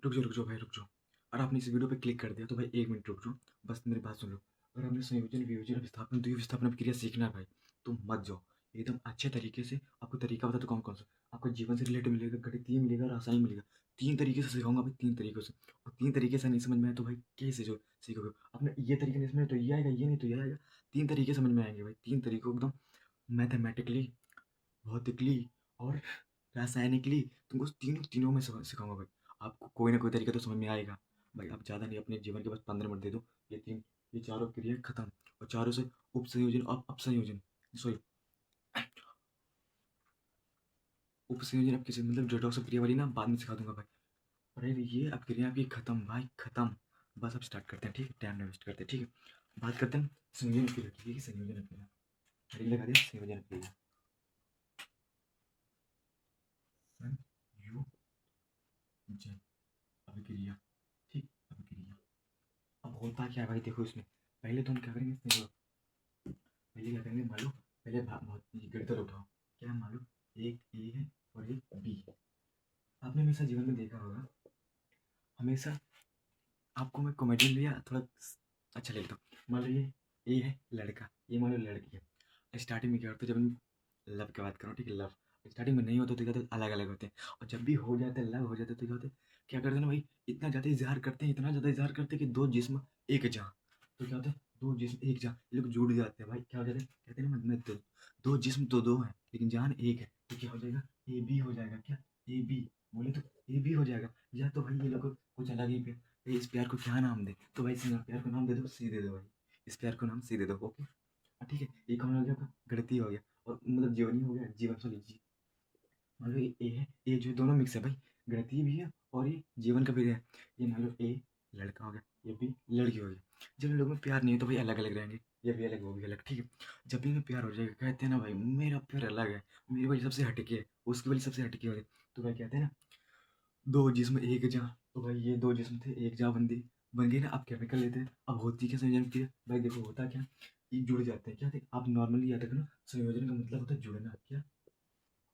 रुक जाओ भाई, रुक जाओ। और आपने इस वीडियो पे क्लिक कर दिया तो भाई 1 मिनट रुक जाओ, बस मेरी बात सुन लो। अगर आपने संयोजन, वियोजन, विस्थापन, द्विविस्थापन प्रक्रिया सीखना है भाई, तो मत जाओ। एकदम अच्छे तरीके से आपको तरीका बता, तो कौन-कौन सा? आपको जीवन से रिलेटेड मिलेगा, गणितीय मिलेगा, रासायनिक मिलेगा। 3 तरीके से सिखाऊँगा भाई, 3 तरीकों से। और 3 तरीके से नहीं समझ में आया तो भाई कैसे जो सीखोगे? आपने ये तरीका नहीं समझा तो ये आएगा, ये नहीं तो ये आएगा। 3 तरीके समझ में आएँगे भाई, 3 तरीकों एकदम मैथमेटिकली, भौतिकली और रासायनिकली तुमको तीनों में सिखाऊंगा भाई। आपको कोई ना कोई तरीका तो समझ में आएगा भाई। आप ज़्यादा नहीं, अपने जीवन के बस 15 मिनट दे दो। ये चारों क्रिया खत्म। और चारों से उपसंयोजन और अपसंयोजन, सॉरी, उपसंयोजन अब किसी मतलब जोटॉक्स क्रिया वाली ना बाद में सिखा दूंगा भाई। अरे ये अब क्रिया आपकी खत्म भाई, खत्म। बस अब स्टार्ट करते हैं, ठीक है? टाइम वेस्ट करते हैं, ठीक है? बात करते हैं संयोजन क्रिया की। संयोजन क्रिया हेडिंग लगा दिया, संयोजन क्रिया। संयोजन अभिक्रिया, ठीक, अभिक्रिया। अब होता क्या है भाई, देखो इसमें पहले तो हम क्या करेंगे, देखो पहले क्या करेंगे, मान लो पहले बहुत गणित उठाओ। क्या है, मान लो एक ए है और एक बी है। आपने हमेशा जीवन में देखा होगा, हमेशा आपको मैं कॉमेडियन लिया थोड़ा अच्छा ले लेता हूँ। मान लो ये ए है लड़का, ये मान लो लड़की है। स्टार्टिंग में क्या होता है, जब हम लव की बात करो, ठीक है, लव स्टार्टिंग में नहीं होता तो क्या होता है, अलग अलग होते हैं। और जब भी हो जाता है, लव हो जाता है, तो क्या होता है, क्या करते हैं ना भाई, इतना ज़्यादा इजहार करते हैं, इतना ज़्यादा इजहार करते हैं कि दो जिस्म एक जहाँ। तो क्या होता है, दो जिस्म एक जहाँ, ये लोग जुड़ जाते हैं भाई। क्या हो जाता है, कहते हैं ना, मैं दो जिस्म तो दो हैं लेकिन जान एक है। तो क्या हो जाएगा, ए बी हो जाएगा। क्या, ए बी बोले तो ए बी हो जाएगा। या तो भाई ये लोग कुछ अलग ही पे, इस प्यार को क्या नाम दे, तो भाई प्यार को नाम दे दो, सी दे दो भाई। इस प्यार को नाम सी दे दो, ओके? ठीक है, ये कौन हो गया आपका, गणितीय हो गया। और मतलब जीवनी हो गया, जीवन, सॉरी जी। मान लो ये ए है, ये जो दोनों मिक्स है भाई, गणितीय भी है और ये जीवन का भी है। ये मान लो ए लड़का हो गया, ये भी लड़की हो गई। जब इन लोगों में प्यार नहीं है तो भाई अलग अलग रहेंगे, ये भी अलग, वो भी अलग, ठीक है? जब भी इनमें प्यार हो जाएगा, कहते हैं ना भाई मेरा प्यार अलग है, मेरी वाली सबसे हटके है, उसकी वाली सबसे हटके हो गई, तो भाई कहते हैं ना, दो जिस्म एक जहाँ। तो भाई ये दो जिस्म थे, एक जहाँ बन गई ना। अब केमिकल लेते हैं, अब होती क्या संयोजन क्रिया भाई, देखो होता क्या, ये जुड़ जाते हैं। क्या थे, आप नॉर्मली याद रखना, संयोजन का मतलब होता है जुड़ना। क्या,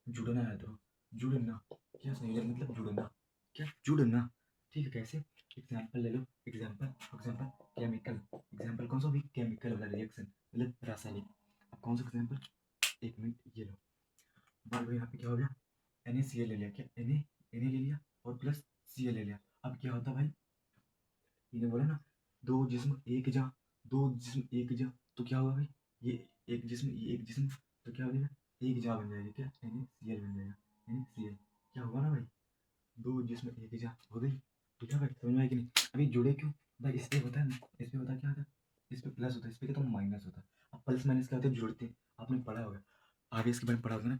जुड़ना है तो जुड़ना। क्या संयोजन मतलब जुड़ना, क्या, जुड़ना। ठीक है, कैसे? एग्जाम्पल ले लो, एग्जाम्पल, एग्जाम्पल केमिकल, एग्जाम्पल कौन सा भी, केमिकल वाला रिएक्शन मतलब रासायनिक। अब कौन सा एग्जाम्पल, 1 मिनट ये लो। मान लो यहाँ पे क्या हो गया, NaCl ले लिया। क्या, Na ले लिया और प्लस Cl ले लिया। अब क्या होता भाई, इन्हें बोला ना, दो जिस्म एक जा, दो जिस्म एक जा, तो क्या होगा भाई, ये एक जिस्म, ये एक जिस्म, तो क्या हो जाएगा, एक जा बन जाएगा। क्या, NaCl बन जाएगा, NaCl। क्या होगा ना भाई, दो जिस्म एक जा हो गई। ठीक है भाई, समझ में आया कि नहीं? अभी जुड़े क्यों भाई, इस पे होता है, इस पे होता क्या होता है, इस पे प्लस होता है, इस पे क्या होता है, माइनस होता है। अब प्लस माइनस क्या होता है, जुड़ते हैं। आपने पढ़ा होगा, आगे इसके बारे में पढ़ा होगा ना,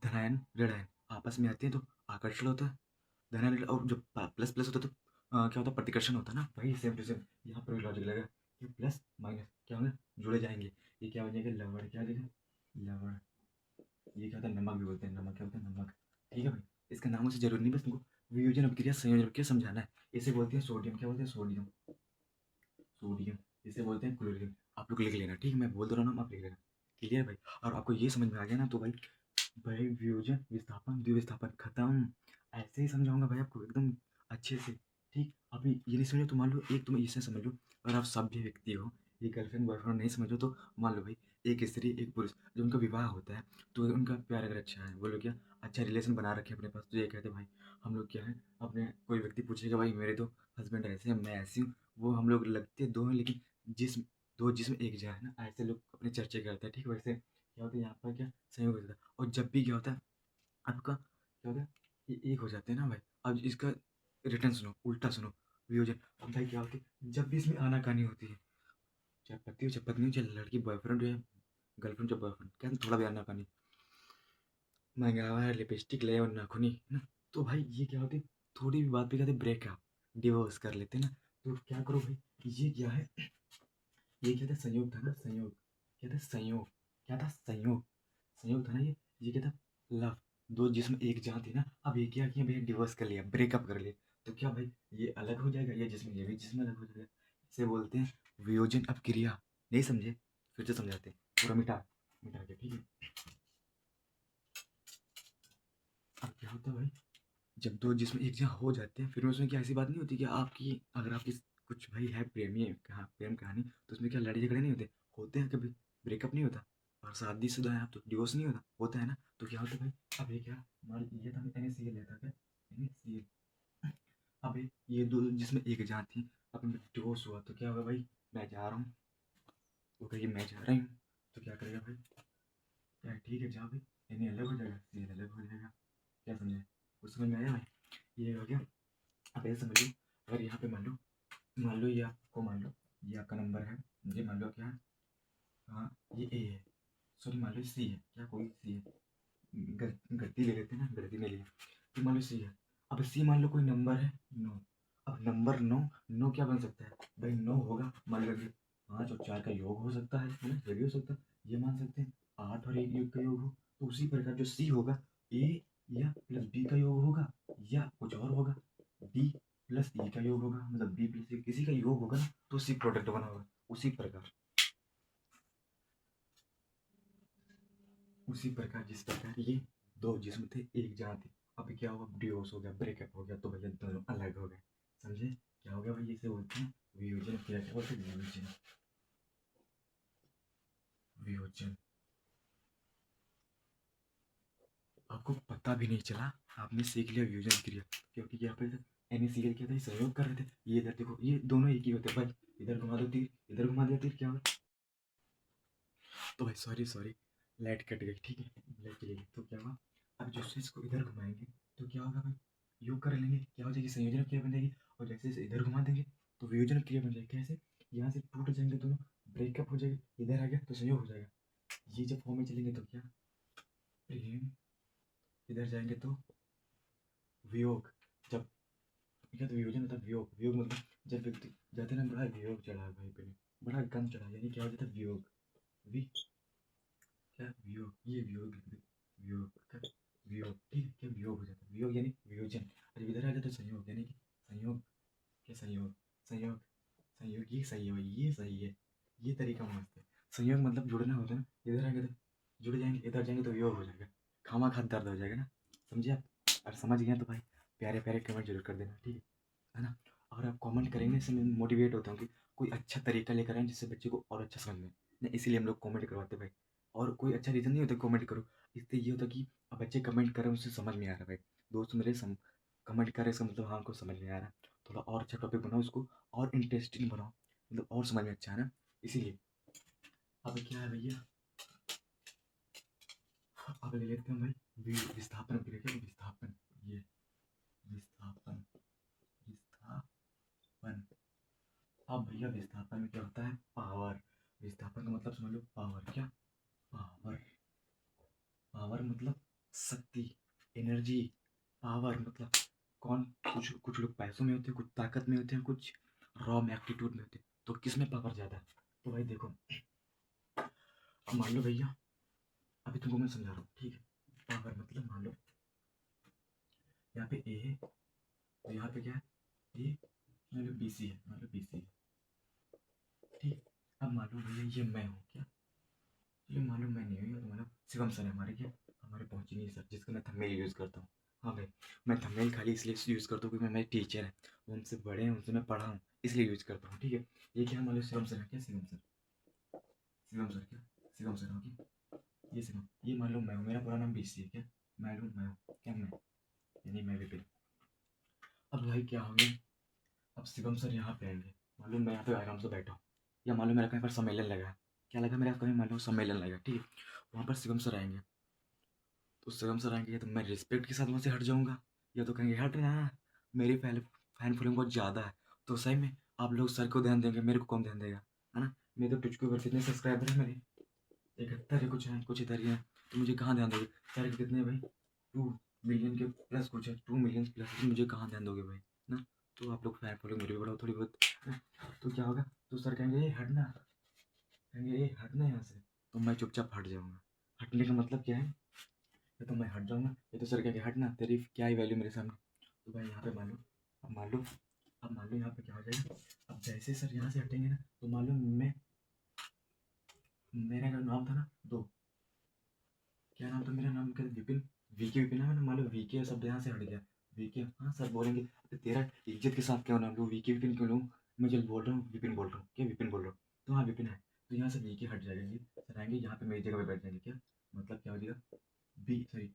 धनायन ऋणायन आपस में आते हैं तो आकर्षण होता है। धनायन, और जब प्लस प्लस होता है तो क्या होता है, प्रतिकर्षण होता है ना भाई। सेम टू सेम यहाँ पर भी लॉजिक लगा, ये प्लस माइनस क्या होंगे, जुड़े जाएंगे। ये क्या बन जाएगा, लवण। क्या हो जाएगा, लवण। ये क्या होता है, नमक भी बोलते हैं, नमक क्या होता है, नमक। ठीक है भाई, इसका नामों से जरूरी नहीं, बस तुमको वियोजन अभिक्रिया संयोजन अभिक्रिया समझाना है। इसे बोलते हैं सोडियम। क्या बोलते हैं, सोडियम, सोडियम। इसे बोलते हैं क्लोरीन। आप लोग लिख लेना, ठीक है? मैं बोल दे रहा हूँ, आप लिख लेना। क्लियर भाई? और आपको ये समझ में आ गया ना, तो भाई भाई वियोजन, विस्थापन, द्विविस्थापन खत्म। ऐसे ही समझाऊंगा भाई आपको एकदम अच्छे से। ठीक, अभी ये नहीं समझो तो मान लो, एक तुम इसे समझ लो, अगर आप सभ्य व्यक्ति हो, ये गर्लफ्रेंड बॉयफ्रेंड नहीं समझो तो मान लो भाई, एक स्त्री एक पुरुष, जब उनका विवाह होता है तो उनका प्यार अगर अच्छा है, वो लोग क्या अच्छा रिलेशन बना रखे अपने पास, तो ये कहते हैं भाई हम लोग क्या है, अपने कोई व्यक्ति पूछेगा भाई मेरे तो हस्बैंड ऐसे हैं, मैं ऐसी हूँ, वो हम लोग लगते दो हैं लेकिन जिसम, दो जिसम एक जगह है ना, ऐसे लोग अपने चर्चे करते हैं। ठीक, वैसे क्या होता है यहाँ पर, क्या संयोग होता है। और जब भी क्या होता है आपका, क्या होता है, ये एक हो जाते हैं ना भाई। अब इसका रिटर्न सुनो, उल्टा सुनो, वियोजन। अब भाई क्या होती है, जब भी इसमें आनाकानी होती है, चाहे पति हो चाहे पत्नी हो, चाहे लड़की बॉयफ्रेंड हो या गर्लफ्रेंड चाहे बॉयफ्रेंड, क्या है, थोड़ा भी आनाकानी, मंगावा है लिपस्टिक ले और नाखूनी है ना, तो भाई ये क्या होती है, थोड़ी भी बात पे कहते ब्रेकअप, डिवोर्स कर लेते हैं ना। तो क्या करो भाई, ये क्या है, ये क्या था, संयोग था ना, संयोग। क्या था, संयोग। क्या था, संयोग, संयोग था ना ये क्या था, लव। दो जिसमें एक जहाँ थी ना, अब ये क्या किया भैया, डिवोर्स कर लिया, ब्रेकअप कर लिया। तो क्या भाई, ये अलग हो जाएगा, ये जिसमें, ये भी जिसमें अलग हो जाएगा। इसे बोलते हैं वियोजन अपक्रिया। नहीं समझे, फिर से समझाते हैं, पूरा मिटा मिटा के, ठीक है? अब क्या होता है भाई, जब दो जिसमें एक जहाँ हो जाते हैं फिर उसमें क्या ऐसी बात नहीं होती कि आपकी अगर आपकी कुछ भाई है प्रेमी है कहाँ प्रेम कहानी तो उसमें क्या लड़ाई झगड़े नहीं होते होते हैं कभी ब्रेकअप नहीं होता और शादीशुदा है आप तो डिवोर्स नहीं होता है ना तो क्या होता है भाई अब ये क्या मान ये था एन एस सी एल लेता क्या एन एस सी एल अब ये दो जिसमें एक जहाँ थी अब डिवोर्स हुआ तो क्या होगा भाई मैं जा रहा हूँ वो कहिए मैं जा रही हूँ तो क्या करेगा भाई क्या ठीक है जाओ भाई इन्हें अलग हो जाएगा सी अलग हो जाएगा क्या समझे कुछ समझ में आया भाई ये हो गया अब ऐसे समझ लो अगर यहाँ पे मान लो ये आपको मान लो ये आपका नंबर है मुझे मान लो क्या है हाँ ये ए है सॉरी मान लो सी है क्या कोई सी है गलती ले लेते हैं ना गलती नहीं लिया तो मान लो सी है अब सी मान लो कोई नंबर है नौ अब नंबर नौ नौ क्या बन सकता है भाई नौ होगा मान लो कि 5 और 4 का योग हो सकता है ना ये भी हो सकता है ये मान सकते हैं 8 और 1 योग का योग हो तो उसी प्रकार जो सी होगा ए या प्लस बी का योग होगा या कुछ और होगा बी प्लस ई का योग होगा मतलब बी प्लस ई किसी का योग होगा ना तो सी प्रोडक्ट बना होगा उसी प्रकार जिस प्रकार ये दो जिस्म थे एक जहाँ थे अब क्या हुआ डिवोर्स हो गया ब्रेकअप हो गया तो भैया दोनों अलग हो गए समझे क्या हो गया भाई इसे बोलते हैं वियोजन क्या बोलते हैं वियोजन वियोजन आपको पता भी नहीं चला आपने सीख लिया वियोजन क्रिया क्योंकि यहाँ पे NaCl क्या था सहयोग कर रहे थे ये इधर देखो ये दोनों एक ही होते हैं भाई इधर घुमा दो तीर इधर घुमा दिया तीर क्या हुआ तो भाई सॉरी सॉरी लाइट कट गई ठीक है लाइट चली गई तो क्या हुआ अब जो स्विच को इधर घुमाएंगे तो क्या होगा भाई योग कर लेंगे क्या हो जाएगी संयोजन क्रिया बन जाएगी और जैसे जैसे इधर घुमा देंगे तो वियोजन क्रिया बन जाएगी कैसे यहाँ से टूट जाएंगे दोनों ब्रेकअप हो जाएगी इधर आ गया तो संयोग हो जाएगा ये जब फॉर्म में चलेंगे तो क्या प्रेम इधर जाएंगे तो वियोग जब क्या तो वियोजन होता है वियोग वियोग मतलब जब व्यक्ति जाते ना बड़ा वियोग चढ़ा है भाई पे बड़ा गम चढ़ा यानी क्या हो जाता है वियोग वि क्या वियोग ये वियोग वियोग क्या वियोग ठीक है क्या वियोग हो जाता है वियोग यानी वियोजन और इधर आ जाता है संयोग यानी कि संयोग क्या संयोग संयोग संयोग ये सही है भाई ये सही है ये तरीका मस्त है संयोग मतलब जुड़ना होता है ना इधर आएंगे तो जुड़ जाएंगे इधर जाएंगे तो वियोग हो जाएगा खामा खा दर्द हो जाएगा ना समझे आप और समझ गए तो भाई प्यारे प्यारे कमेंट जरूर कर देना ठीक है ना और आप कमेंट करेंगे इससे मैं मोटिवेट होता हूँ कि कोई अच्छा तरीका लेकर आए जिससे बच्चे को और अच्छा समझ में ना इसीलिए हम लोग कमेंट करवाते हैं भाई और कोई अच्छा रीज़न नहीं होता कमेंट करो इससे ये होता कि अब बच्चे कमेंट करें उससे समझ में आ रहा है भाई दोस्त मेरे कमेंट करे इसका मतलब हाँ उनको समझ में आ रहा है थोड़ा और अच्छा टॉपिक बनाओ इसको और इंटरेस्टिंग बनाओ मतलब और समझ में अच्छा है ना इसीलिए अब क्या है भैया अब ले लेते हैं भाई विस्थापन क्रिया क्या विस्थापन ये विस्थापन विस्थापन अब भैया विस्थापन में क्या होता है पावर विस्थापन का मतलब समझ लो पावर क्या पावर पावर मतलब शक्ति एनर्जी पावर मतलब कौन कुछ कुछ लोग पैसों में होते हैं कुछ ताकत में होते हैं कुछ रॉ में एप्टीट्यूड में होते हैं तो किस में पावर ज़्यादा है तो भाई देखो अब मान लो भैया अभी तुमको मैं समझा रहा हूँ ठीक है पावर मतलब मान लो यहाँ पे ए है तो यहाँ पे क्या है ए मान लो BC है मान लो BC है ठीक अब मान लो भैया ये मैं हूँ क्या चलो मान लो मैं नहीं हूँ तो मतलब शिवम सर है हमारे क्या हमारे पहुँचे नहीं सर जिसका मैं थंबनेल यूज़ करता हूँ हाँ भाई मैं थंबनेल खाली इसलिए यूज़ करता हूँ क्योंकि मैं मेरे टीचर है वो हमसे बड़े हैं उनसे मैं पढ़ा हूँ इसलिए यूज़ करता हूँ ठीक है ये क्या मान लो शिवम सर है क्या शिवम सर क्या शिवम सर हो क्या ये शिवम ये मान लो मैं हूँ मेरा पूरा नाम BC है क्या मैं हूँ क्या मैं यानी मैं विपिन अब भाई क्या होंगे अब शिवम सर यहाँ पे आएंगे मान लो मैं यहाँ पे आराम से बैठा हूँ या मान लो मेरा कहीं पर सम्मेलन लगा है क्या लगा मेरा कहीं मान लो सम्मेलन लगा ठीक है वहाँ पर शिवम सर आएंगे तो शिवम सर आएंगे तो मैं रिस्पेक्ट के साथ वहाँ से हट जाऊँगा या तो कहेंगे हट ना मेरी फैन फॉलोइंग बहुत ज़्यादा है तो सही में आप लोग सर को ध्यान देंगे मेरे को कौन ध्यान देगा है ना मेरे तो टुचको पर कितने सब्सक्राइबर हैं मेरे 71 है कुछ इधर ही है तो मुझे कहाँ ध्यान दोगे सर के कितने भाई 2 मिलियन के प्लस कुछ है 2 मिलियन प्लस तो मुझे कहाँ ध्यान दोगे भाई ना तो आप लोग फैन फॉलोइंग मेरी भी बढ़ाओ थोड़ी बहुत है? तो क्या होगा तो सर कहेंगे ये हटना कहेंगे ये हटना यहाँ से तो मैं चुपचाप हट जाऊँगा हटने का मतलब क्या है या तो मैं हट जाऊँगा या तो सर कहेंगे हटना तेरी क्या ही वैल्यू मेरे सामने तो भाई यहाँ पे मान लो अब मान लो यहाँ पे क्या हो जाएगा अब जैसे सर यहाँ से हटेंगे ना तो मान लो मैं मेरा जो नाम था ना दो क्या नाम था मेरा नाम क्या विपिन VK विपिन है ना मान लो VK शब्द यहाँ से हट गया वीके, हाँ सर बोलेंगे तो तेरा इज्जत के साथ क्यों ना लूँ, वीके विपिन क्यों लूँ? मैं जब बोल रहा हूँ विपिन बोल रहा हूँ, क्या विपिन बोल रहा हूँ? तो हाँ विपिन है, तो यहाँ से वीके हट जाएगा जी, सर आएंगे यहाँ पे मेरी जगह पे बैठ जाएंगे, क्या मतलब क्या हो जाएगा? बी सॉरी,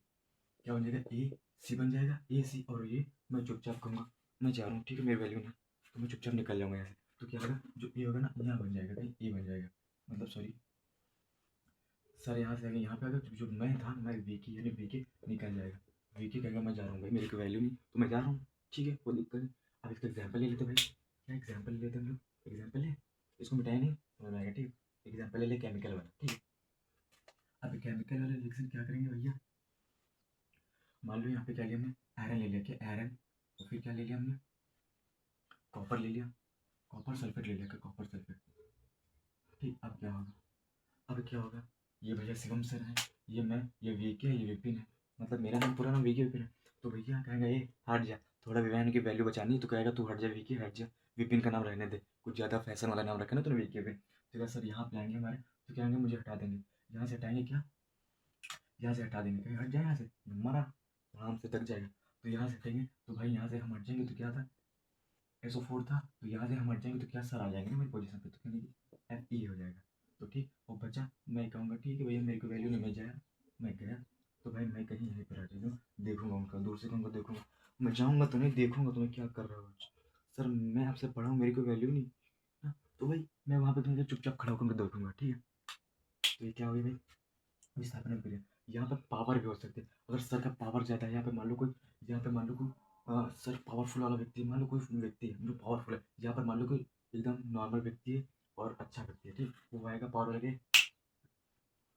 क्या बन जाएगा? ए सी बन जाएगा, ए सी, और ये मैं चुपचाप कहूँगा मैं जा रहा हूँ, ठीक है, मेरी वैल्यू नहीं, तो मैं चुपचाप निकल जाऊँगा यहाँ से। तो क्या होगा, जो ए होगा ना यहाँ बन जाएगा, कहीं ए बन जाएगा, मतलब सॉरी सर यहाँ से आगे यहाँ पे आगे जो मैं था मैं वीके यानी वीके निकल जाएगा, वीके कहेगा मैं जा रहा हूँ भाई, मेरी कोई वैल्यू नहीं तो मैं जा रहा हूँ, ठीक है, कोई दिक्कत नहीं। अब इसका एग्जाम्पल ले लेते भाई, क्या एग्जाम्पल ले लेते हम लोग? एग्जाम्पल है, इसको मिटाया नहीं, समझ में आएगा, ठीक है। एग्जाम्पल ले ले केमिकल वाला, ठीक है। अब केमिकल वाले रिएक्शन क्या करेंगे भैया, मान लो यहाँ पे क्या लिया हमने, आयरन ले लिया, क्या आयरन, और फिर क्या ले लिया हमने, कॉपर ले लिया, कॉपर सल्फेट ले लिया, क्या कॉपर सल्फेट, ठीक। अब क्या होगा, अब क्या होगा, ये भैया शिवम सर है, ये मैं, ये वीके है, ये विपिन है, मतलब मेरा नाम पूरा नाम वीके विपिन है। तो भैया कहेंगे ये हट जा, थोड़ा विवेन की वैल्यू बचानी है, तो कहेगा तू हट जा वीके, हट जा, विपिन का नाम रहने दे, कुछ ज़्यादा फैशन वाला नाम रखा ना तूने वीके विपिन। तो क्या सर यहाँ पे आएंगे हमारे, तो क्या आएंगे मुझे हटा देंगे, यहाँ से हटाएंगे क्या, यहाँ से हटा देंगे, कहीं हट जाए यहाँ से, मरा आराम से तक जाएगा। तो यहाँ से हटेंगे तो भाई यहाँ से हम हट जाएंगे, तो क्या था, SO4 था, तो यहाँ से हम हट जाएंगे तो क्या सर आ जाएंगे ना मेरी पोजीशन पे, तो क्या FE हो जाएगा। तो ठीक, और बचा, मैं कहूँगा ठीक है भैया मेरे को वैल्यू नहीं, मैं जाया, मैं गया, तो भाई मैं कहीं यहीं पर आ जाऊँगा, देखूंगा उनका, दूर से कहूँगा देखूंगा, मैं जाऊँगा तो नहीं, देखूंगा तुम्हें क्या कर रहा हो सर, मैं आपसे पढ़ा हूँ, मेरी कोई वैल्यू नहीं ना, तो भाई मैं वहाँ पे तुमसे चुपचाप खड़ा होकर देखूंगा, ठीक है। तो ये क्या हो गया भाई, विस्थापन क्रिया। यहाँ पे पावर भी हो सकती है, अगर सर का पावर ज़्यादा है, यहाँ पे मान लो कोई, यहाँ पे मान लो कोई सर पावरफुल वाला व्यक्ति है, मान लो कोई व्यक्ति है जो पावरफुल है, यहाँ पर मान लो कोई एकदम नॉर्मल व्यक्ति है और अच्छा व्यक्ति है, ठीक, वो आएगा पावर लगे,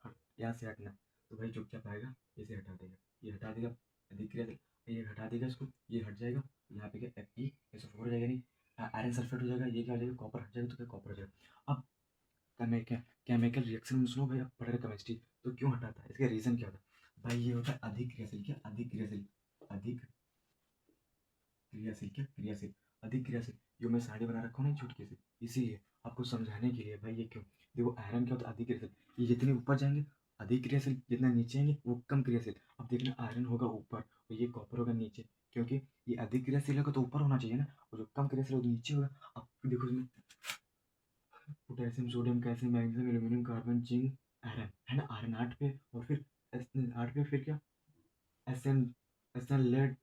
हाँ, यहाँ से हटना, तो भाई चुपचाप आएगा, इसे हटा देगा, ये हटा देगा, अधिक्रिया से ये हटा देगा इसको, ये हट जाएगा, यहाँ पे क्या FE SO4 हो जाएगा, नहीं आयरन सल्फेट हो जाएगा, ये क्या हो जाएगा, कॉपर हट जाएगा, तो क्या कॉपर हो जाएगा। अब केमिकल रिएक्शन में सुनो भाई, आप पढ़ रहे केमिस्ट्री, तो क्यों हटाता है, इसका रीजन क्या होता है भाई, ये होता है अधिक क्रियाशील, क्या अधिक क्रियाशील, अधिक क्रियाशील, क्या क्रियाशील, अधिक क्रियाशील, जो मैं साड़ी बना रखा हूँ ना चुटकी से, इसीलिए आपको समझाने के लिए भाई, ये क्यों, देखो आयरन क्या होता है अधिक क्रियाशील, ये जितने ऊपर जाएंगे अधिक क्रियाशील, जितना नीचे आएंगे वो कम क्रियाशील। अब देखना आयरन होगा ऊपर और ये कॉपर होगा नीचे, क्योंकि ये अधिक क्रियाशील होगा तो ऊपर होना चाहिए ना, और जो कम क्रियाशील होगा तो नीचे होगा। अब देखो इसमें potassium sodium calcium magnesium aluminium carbon zinc iron है ना, आयरन 8 पे, और फिर आठ पे फिर क्या, S N lead,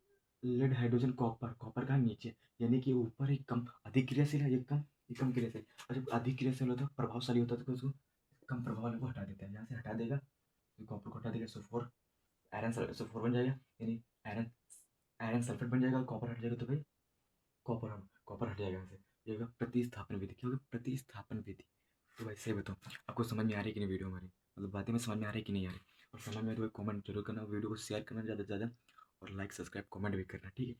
lead hydrogen copper, copper का नीचे, यानी कि ऊपर एक कम अधिक क्रियाशील है, ये कम क्रियाशील, और जब अधिक क्रियाशील होता है प्रभावशाली होता है तो उसको कम प्रभाव वाले को हटा देता है, यहाँ से हटा देगा, तो कॉपर को हटा देगा, SO4 आयरन SO4 बन जाएगा, यानी आयरन आयरन सल्फेट बन जाएगा, कॉपर हट जाएगा, तो भाई कॉपर हट जाएगा यहाँ से, ये होगा प्रतिस्थापन विधि, क्या होगा प्रतिस्थापन विधि। तो भाई सही बताओ, आपको समझ में आ रही है कि नहीं वीडियो हमारी, मतलब बातें में समझ में आ रही है कि नहीं आ रही, और समझ में तो भाई कमेंट जरूर करना, वीडियो को शेयर करना ज़्यादा से ज़्यादा, और लाइक सब्सक्राइब कमेंट भी करना, ठीक है।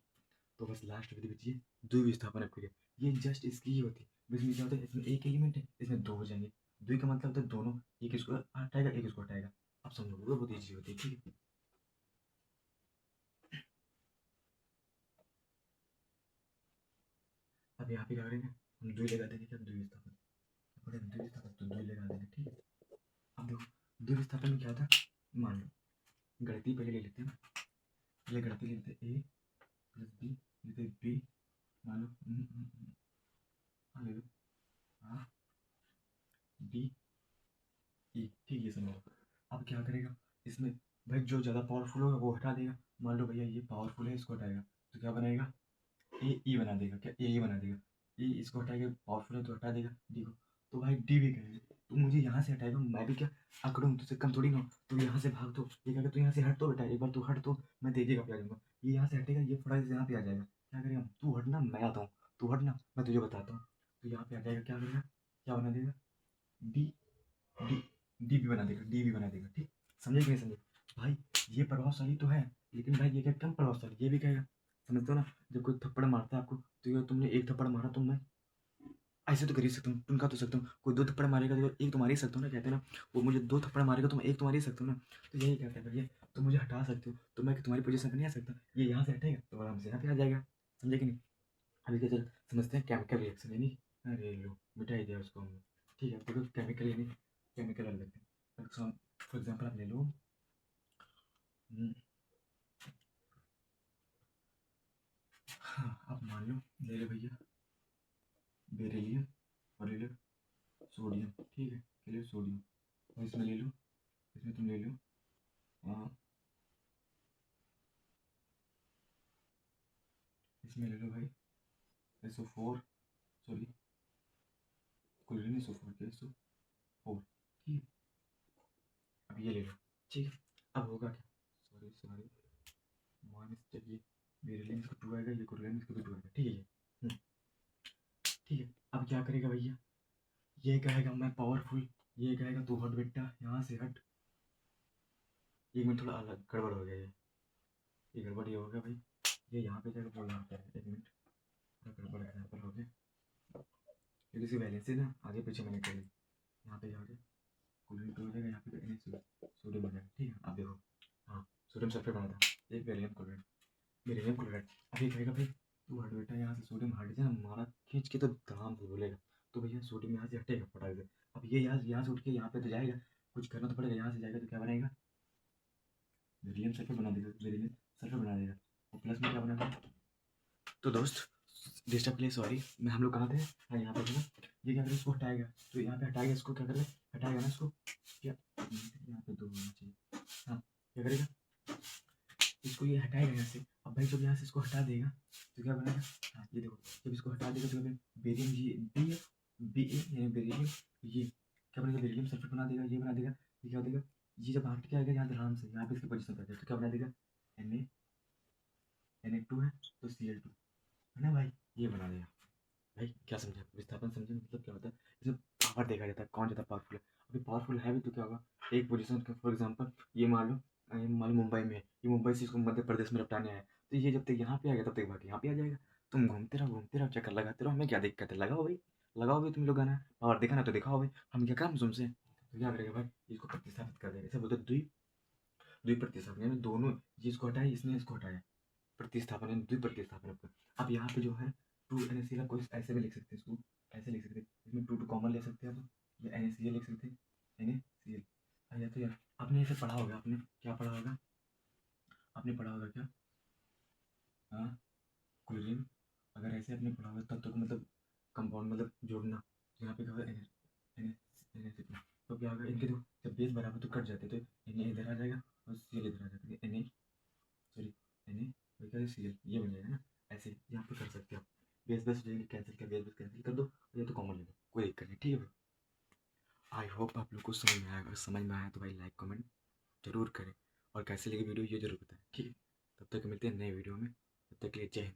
तो बस लास्ट विधि बची है द्विविस्थापन क्रिया, ये जस्ट इसकी ही होती है, इसमें क्या होता है, इसमें एक एलिमेंट है, इसमें दो हो जाएंगे, द्वि का मतलब होता है दोनों, एक इसको हटाएगा एक इसको हटाएगा, आप समझो वो बहुत ईजी होती है, ठीक है। अब यहाँ पे क्या करेंगे, हम द्वि लगा देंगे, क्या द्विविस्थापन, द्विविस्थापन तो द्वि लगा देंगे, ठीक है। अब देखो द्विविस्थापन में क्या होता है, मान लो गणितीय पहले ले लेते हैं, पहले गणितीय ले लेते हैं, ए प्लस बी लेते हैं, बी मान लो हाँ ले लो, हाँ बी ई, ठीक है समझो। अब क्या करेगा इसमें, भाई जो ज़्यादा पावरफुल होगा वो हटा देगा, मान लो भैया ये पावरफुल है, इसको हटाएगा, तो क्या बनाएगा, ए ई बना देगा, क्या ए ई बना देगा, ए इसको हटाएगा, पावरफुल है तो हटा देगा डी को, तो भाई डी भी करेगा, तो मुझे यहाँ से हटाएगा, मैं भी क्या अकड़ूँ, तुझसे कम थोड़ी ना, तो यहाँ से भाग, तो ये कहेगा तू यहाँ से हट, तो बेटा एक बार तू हट, तो मैं तेजी का पे आ जाऊँगा, ये यहाँ से हटेगा, ये फटाक से यहाँ पे आ जाएगा, क्या करेगा, तू हटना मैं आता हूँ, तू हटना मैं तुझे बताता हूँ, तो यहाँ पे आ जाएगा, क्या करेगा, क्या बना देगा, डी डी डी भी बना देगा, डी भी बना देगा, ठीक, समझे कि नहीं समझे भाई, ये प्रभावशाली तो है, लेकिन भाई ये क्या कम प्रभावशाली, ये भी कहेगा, समझते हो ना, जब कोई थप्पड़ मारता है आपको, तो ये तुमने एक थप्पड़ मारा, तो मैं ऐसे तो कर ही सकता हूँ, टुनका तो सकता हूँ, कोई दो थप्पड़ मारेगा तो एक तो मार ही सकता हूँ ना, कहते हैं ना, वो मुझे दो थप्पड़ मारेगा तो मैं एक तो मार ही सकता हूँ ना, तो यही कहता है भैया, तुम मुझे हटा सकते हो, तो मैं तुम्हारी पोजीशन पर नहीं आ सकता, ये यहाँ से हटेगा तो आराम से यहाँ पे आ जाएगा, समझे कि नहीं। अभी क्या चल समझते हैं केमिकल रिएक्शन, यानी अरे लो मिटा ही दिया उसको हमने, ठीक है, देखो केमिकल यानी केमिकल अलग लगते हैं, फॉर एग्जाम्पल आप ले लो, हम्म, हाँ, अब मान लो ले लो भैया बेरिलियम और ले लो सोडियम, ठीक है, ले लो सोडियम और इसमें ले लो, इसमें तुम ले लो इसमें ले लो भाई SO4, सॉरी क्लोरीन SO4 के SO4, ठीक है। अब ये ले लो, ठीक है। अब होगा क्या, सॉरी सॉरी माइनस, जब ये बेरिलियम इसको 2 आएगा, ये क्लोरीन इसको भी 2 आएगा, ठीक है। ठीक है, अब क्या करेगा भैया, ये कहेगा मैं पावरफुल, ये कहेगा तू हट बेटा यहाँ से हट। एक मिनट, थोड़ा अलग गड़बड़ हो गया, ये गड़बड़ ये हो गया भाई, ये यहाँ पे जाएगा वो यहाँ पे आएगा। एक मिनट, थोड़ा गड़बड़ हो गया क्योंकि इसकी वैलेंस से ना आगे पीछे मैंने कर ली। यहाँ पे जाके कूलिंग टू हो जाएगा, यहाँ पे सोडियम हो जाएगा, ठीक है। आप देखो, हाँ सोडियम सल्फेट बना था, एक बेरिलियम क्लोराइड, बेरिलियम क्लोराइड। अभी कहेगा भाई तू हट बेटा यहाँ से, सोडियम हट जाए, मारा खींच के तो धाम से बोलेगा, तो भैया सोडियम यहाँ से हटेगा फटाक से। अब ये यहाँ से उठ के यहाँ पे तो जाएगा, कुछ करना तो पड़ेगा, यहाँ से जाएगा तो क्या बनेगा, बेरिलियम सल्फेट बना देगा, बेरिलियम सल्फेट बना देगा, और प्लस में क्या बनेगा। तो दोस्त डिस्टर्ब के लिए सॉरी, मैं हम लोग कहाँ थे, हाँ यहाँ पे थे ना। ये क्या करेगा, इसको हटाएगा, तो यहाँ पे हटाएगा, इसको क्या करेगा, हटाएगा ना इसको, क्या यहाँ पे 2 होना चाहिए, हाँ क्या करेगा, इसको ये हटाएगा यहाँ से। अब भाई जब यहाँ से इसको हटा देगा तो क्या बनेगा, हाँ ये देखो, जब इसको हटा देगा तो बेरियम ये BA यानी बेरिलियम, ये क्या बनेगा, बेरिलियम सल्फेट बना देगा, ये बना देगा, ये क्या देगा, ये जब हट के आएगा यहाँ आराम से, यहाँ पे इसकी पोजीशन पे आ जाएगा, तो क्या बना देगा, Na2 है तो Cl2 है ना भाई, ये बना देगा। भाई क्या समझा, विस्थापन समझे, मतलब क्या होता है, इसमें पावर देखा जाता है कौन ज़्यादा पावरफुल है। अभी पावरफुल है भी तो क्या होगा, एक पोजीशन का फॉर एग्जांपल ये मान लो मुंबई में है, ये मुंबई से इसको मध्य प्रदेश में लपटाने आया, तो ये जब तक यहाँ पे आएगा तब तक बाकी यहाँ पे आ जाएगा। तुम घूमते रहो चक्कर लगाते रहो, हमें क्या दिक्कत है, लगाओ भाई, लगाओ भाई, तुम लोग गाना पावर दिखाना तो दिखाओ भाई, हम क्या काम तुमसे। तो क्या करेगा भाई, इसको प्रतिस्थापित कर देगा, ऐसे बोलते द्विप्रतिस्थापन, यानी दोनों, जिसको हटाया इसने इसको हटाया, प्रतिस्थापन यानी द्विप्रतिस्थापन आपका। अब यहाँ पे जो है 2NaCl को ऐसे भी लिख सकते हैं, इसको ऐसे लिख सकते हैं, इसमें 2 कॉमन ले सकते हैं आप, या NaCl लिख सकते हैं, NaCl। या तो यार आपने ऐसे पढ़ा होगा, आपने क्या पढ़ा होगा, आपने पढ़ा होगा क्या, हाँ क्लोरीन, अगर ऐसे आपने पढ़ा होगा तब तो मतलब कंपाउंड मतलब जोड़ना, तो यहाँ पे क्या होगा Na तो क्या होगा, इनके दो जब बेस बराबर तो कट जाते, तो Na इधर आ जाएगा और Cl इधर आ जाएगा, Na सॉरी Na ये बन जाएगा ना, ऐसे यहाँ पे कर सकते हो आप, बेस बेस हो जाएंगे, कैंसिल कर, बेस बेस कैंसिल कर दो, ये तो कॉमन ले लो, कोई दिक्कत नहीं, ठीक है भाई। आई होप आप लोग को समझ में आया, अगर समझ में आया तो भाई लाइक कमेंट जरूर करें, और कैसे लगी वीडियो ये जरूर बताएं, ठीक है। तब तक मिलते हैं नए वीडियो में, तब तक के लिए जय हिंद।